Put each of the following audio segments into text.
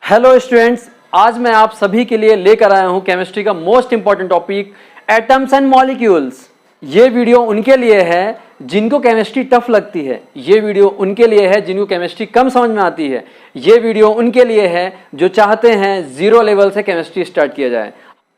Hello students, आज मैं आप सभी के लिए लेकर आया हूं केमिस्ट्री का most important topic atoms and molecules. ये वीडियो उनके लिए है जिनको केमिस्ट्री टफ लगती है। ये वीडियो उनके लिए है जिनको केमिस्ट्री कम समझ में आती है। ये वीडियो उनके लिए है जो चाहते हैं जीरो लेवल से केमिस्ट्री स्टार्ट किया जाए।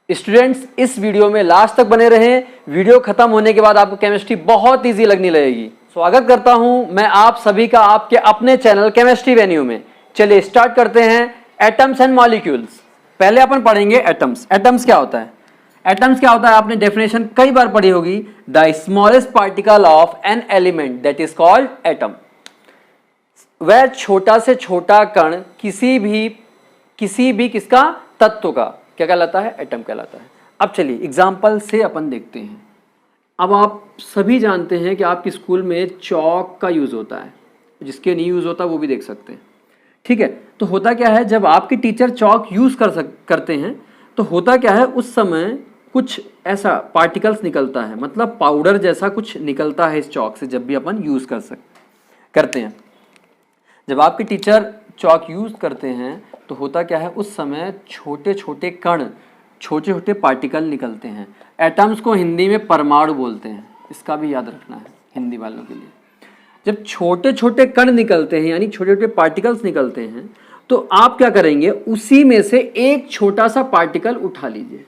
स्टूडेंट्स, इस वीडियो में लास्ट तक बने रहें। वीडियो खत्म होने के बाद आपको केमिस्ट्री बहुत ईजी लगने लगेगी। स्वागत करता हूं मैं आप सभी का आपके अपने चैनल केमिस्ट्री वेन्यू में। चलिए स्टार्ट करते हैं एटम्स एंड मॉलिक्यूल्स। पहले अपन पढ़ेंगे एटम्स। एटम्स क्या होता है? एटम्स क्या होता है आपने डेफिनेशन कई बार पढ़ी होगी। The smallest particle of an element that is called atom. वह छोटा से छोटा कण किसी भी किसका तत्व का क्या कहलाता है? एटम कहलाता है। अब चलिए एग्जाम्पल से अपन देखते हैं। अब आप सभी जानते हैं कि आपके स्कूल में चौक का यूज होता है, जिसके नहीं यूज होता वो भी देख सकते हैं। ठीक है, तो होता क्या है जब आपके टीचर चौक यूज करते हैं तो होता क्या है उस समय कुछ ऐसा पार्टिकल्स निकलता है, मतलब पाउडर जैसा कुछ निकलता है इस चौक से जब भी अपन यूज करते हैं। जब आपके टीचर चौक यूज करते हैं तो होता क्या है उस समय छोटे छोटे कण, छोटे छोटे पार्टिकल निकलते हैं। एटम्स को हिंदी में परमाणु बोलते हैं, इसका भी याद रखना है हिंदी वालों के लिए। जब छोटे छोटे कण निकलते हैं यानी छोटे छोटे पार्टिकल्स निकलते हैं तो आप क्या करेंगे, उसी में से एक छोटा सा पार्टिकल उठा लीजिए।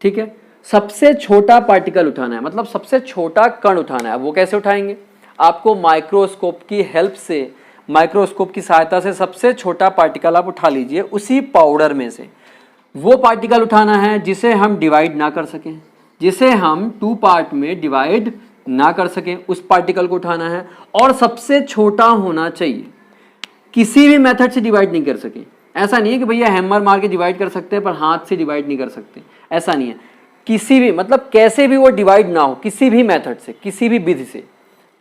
ठीक है, सबसे छोटा पार्टिकल उठाना है, मतलब सबसे छोटा कण उठाना है। वो कैसे उठाएंगे? आपको माइक्रोस्कोप की हेल्प से, माइक्रोस्कोप की सहायता से सबसे छोटा पार्टिकल आप उठा लीजिए उसी पाउडर में से। वो पार्टिकल उठाना है जिसे हम डिवाइड ना कर सकें, जिसे हम टू पार्ट में डिवाइड ना कर सकें, उस पार्टिकल को उठाना है। और सबसे छोटा होना चाहिए, किसी भी मेथड से डिवाइड नहीं कर सके। ऐसा नहीं है कि भैया हैमर मार के डिवाइड कर सकते हैं पर हाथ से डिवाइड नहीं कर सकते, ऐसा नहीं है। किसी भी मतलब कैसे भी वो डिवाइड ना हो, किसी भी मेथड से, किसी भी विधि से,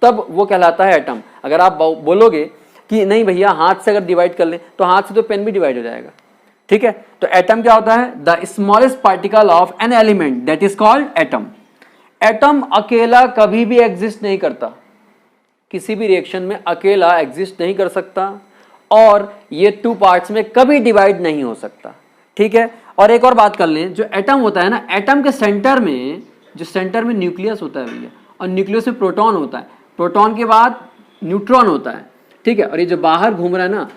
तब वो कहलाता है एटम। अगर आप बोलोगे कि नहीं भैया हाथ से अगर डिवाइड कर ले तो हाथ से तो पेन भी डिवाइड हो जाएगा। ठीक है, तो एटम क्या होता है? The smallest particle of an element that is called atom. Atom अकेला कभी भी एग्जिस्ट नहीं करता, किसी भी रिएक्शन में अकेला एग्जिस्ट नहीं कर सकता, और ये टू पार्ट्स में कभी डिवाइड नहीं हो सकता। ठीक है, और एक और बात कर लें, जो एटम होता है ना, एटम के सेंटर में, जो सेंटर में न्यूक्लियस होता है भैया, और न्यूक्लियस में प्रोटॉन होता है, प्रोटॉन के बाद न्यूट्रॉन होता है। ठीक है, और ये जो बाहर घूम रहा है ना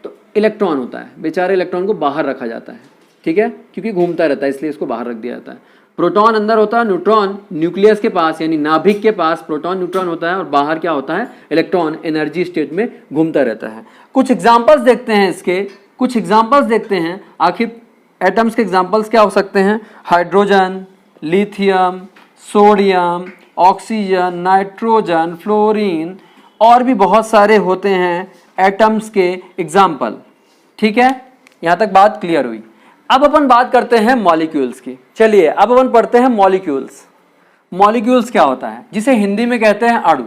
तो इलेक्ट्रॉन होता है। बेचारे इलेक्ट्रॉन को बाहर रखा जाता है, ठीक है, क्योंकि घूमता रहता है इसलिए इसको बाहर रख दिया जाता है। प्रोटॉन अंदर होता है, न्यूट्रॉन न्यूक्लियस के पास यानी नाभिक के पास प्रोटॉन न्यूट्रॉन होता है, और बाहर क्या होता है? इलेक्ट्रॉन एनर्जी स्टेट में घूमता रहता है। कुछ एग्जांपल्स देखते हैं इसके, कुछ एग्जांपल्स देखते हैं आखिर एटम्स के एग्जांपल्स क्या हो सकते हैं। Hydrogen, lithium, sodium, oxygen, nitrogen, fluorine और भी बहुत सारे होते हैं एटम्स के एग्जाम्पल। ठीक है, यहाँ तक बात क्लियर हुई। अब अपन बात करते हैं मॉलिक्यूल्स की। चलिए अब अपन पढ़ते हैं मॉलिक्यूल्स। मॉलिक्यूल्स क्या होता है, जिसे हिंदी में कहते हैं अणु।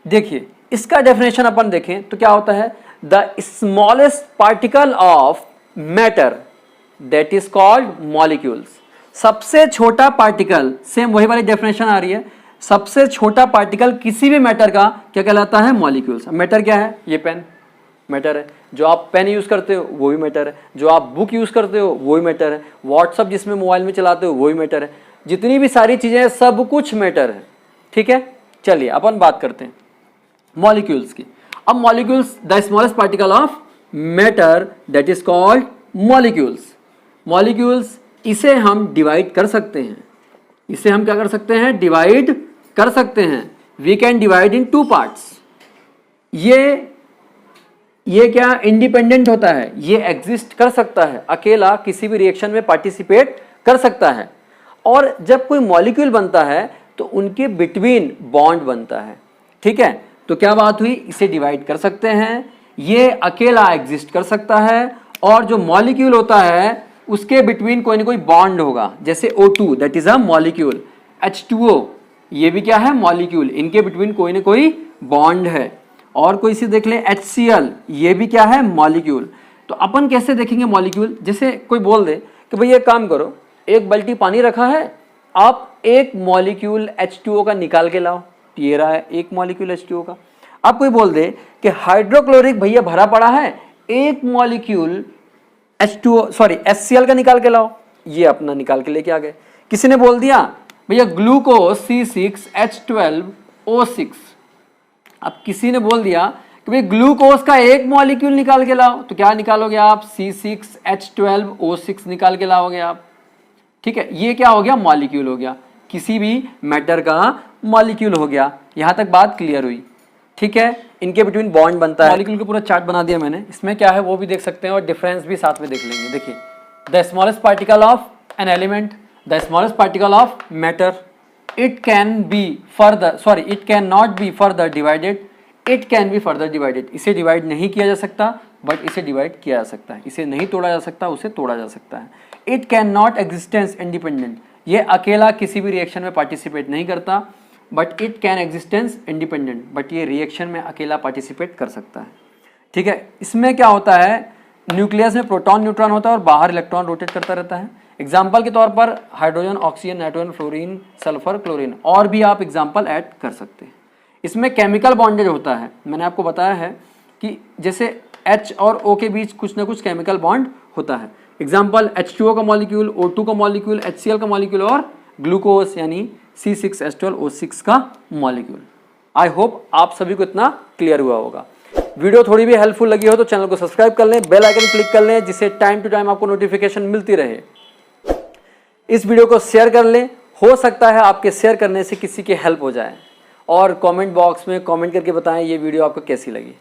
देखिए इसका डेफिनेशन अपन देखें तो क्या होता है? The smallest particle of matter that is called molecules. सबसे छोटा पार्टिकल, सेम वही वाली डेफिनेशन आ रही है, सबसे छोटा पार्टिकल किसी भी मैटर का क्या कहलाता है? मॉलिक्यूल्स। मैटर क्या है? ये पेन मैटर है, जो आप पेन यूज करते हो वो भी मैटर है, जो आप बुक यूज करते हो वो भी मैटर है, व्हाट्सअप जिसमें मोबाइल में चलाते हो वो भी मैटर है, जितनी भी सारी चीजें हैं सब कुछ मैटर है। ठीक है, चलिए अपन बात करते हैं मॉलिक्यूल्स की। अब molecules, the smallest particle of matter that is called molecules. Molecules, इसे हम डिवाइड कर सकते हैं, इसे हम क्या कर सकते हैं? डिवाइड कर सकते हैं। We can divide in two parts. ये क्या इंडिपेंडेंट होता है, ये एग्जिस्ट कर सकता है, अकेला किसी भी रिएक्शन में पार्टिसिपेट कर सकता है। और जब कोई मॉलिक्यूल बनता है तो उनके बिटवीन बॉन्ड बनता है। ठीक है, तो क्या बात हुई? इसे डिवाइड कर सकते हैं, ये अकेला एग्जिस्ट कर सकता है, और जो मॉलिक्यूल होता है उसके बिटवीन कोई ना कोई बॉन्ड होगा, जैसे O2 that is a molecule, H2O ये भी क्या है? मॉलिक्यूल। इनके बिटवीन कोई ना कोई बॉन्ड है। और कोई सी देख लें HCl, ये भी क्या है? मॉलिक्यूल। तो अपन कैसे देखेंगे मॉलिक्यूल? जैसे कोई बोल दे कि भाई एक काम करो, एक बाल्टी पानी रखा है, आप एक मॉलिक्यूल H2O का निकाल के लाओ, ये रहा है एक मॉलिक्यूल H2O का। अब कोई बोल दे कि हाइड्रोक्लोरिक भैया भरा पड़ा है, एक मॉलिक्यूल HCl का निकाल के लाओ, ये अपना निकाल के लेके आ गए। किसी ने बोल दिया भैया ग्लूकोज C6H12O6, अब किसी ने बोल दिया कि भाई ग्लूकोज का एक मॉलिक्यूल निकाल के लाओ, तो क्या निकालोगे आप? C6H12O6 निकाल के लाओगे आप। ठीक है, ये क्या हो गया? मॉलिक्यूल हो गया, किसी भी मैटर का मॉलिक्यूल हो गया। यहां तक बात क्लियर हुई। ठीक है, इनके बिटवीन बॉन्ड बनता है। मॉलिक्यूल का पूरा चार्ट बना दिया मैंने, इसमें क्या है वो भी देख सकते हैं और डिफरेंस भी साथ में देख लेंगे। देखिए, the smallest particle of an element, the smallest particle of matter, it can not be further divided, it can be further divided. इसे डिवाइड नहीं किया जा सकता बट इसे डिवाइड किया जा सकता है। इसे नहीं तोड़ा जा सकता, उसे तोड़ा जा सकता है। It can not existence independent, ये अकेला किसी भी रिएक्शन में पार्टिसिपेट नहीं करता, but it can existence independent, but ये रिएक्शन में अकेला पार्टिसिपेट कर सकता है। ठीक है, इसमें क्या होता है? न्यूक्लियस में प्रोटॉन न्यूट्रॉन होता है और बाहर इलेक्ट्रॉन रोटेट करता रहता है। एग्जाम्पल के तौर पर hydrogen, oxygen, nitrogen, fluorine, sulphur, chlorine, और भी आप एग्जाम्पल ऐड कर सकते हैं। इसमें केमिकल बॉन्डेज होता है, मैंने आपको बताया है कि जैसे H और O के बीच कुछ ना कुछ केमिकल बॉन्ड होता है। एग्जाम्पल H2O का मॉलिक्यूल, O2 का मॉलिक्यूल, HCl का मॉलिक्यूल और ग्लूकोज यानी C6H12O6 का मॉलिक्यूल। आई होप आप सभी को इतना क्लियर हुआ होगा। वीडियो थोड़ी भी हेल्पफुल लगी हो तो चैनल को सब्सक्राइब कर लें, बेल आइकन क्लिक कर लें, जिससे टाइम टू टाइम आपको नोटिफिकेशन मिलती रहे। इस वीडियो को शेयर कर लें, हो सकता है आपके शेयर करने से किसी की हेल्प हो जाए, और कमेंट बॉक्स में कमेंट करके बताएं ये वीडियो आपको कैसी लगी।